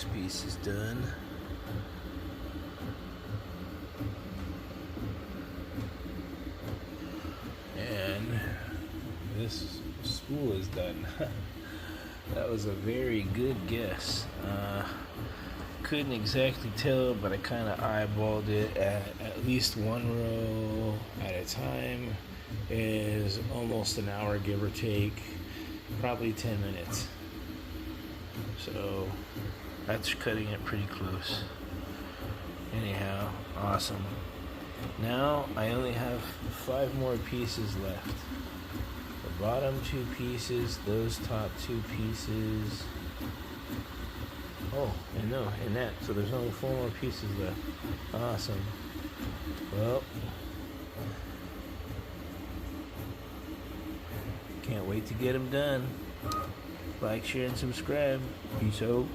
next piece is done. And this spool is done. That was a very good guess. Couldn't exactly tell, but I kind of eyeballed it at least one row at a time is almost an hour, give or take, probably 10 minutes. So that's cutting it pretty close. Anyhow, awesome. Now I only have 5 more pieces left. The bottom 2 pieces, those top 2 pieces. Oh, and that. So there's only 4 more pieces left. Awesome. Well, can't wait to get them done. Like, share, and subscribe. Peace out.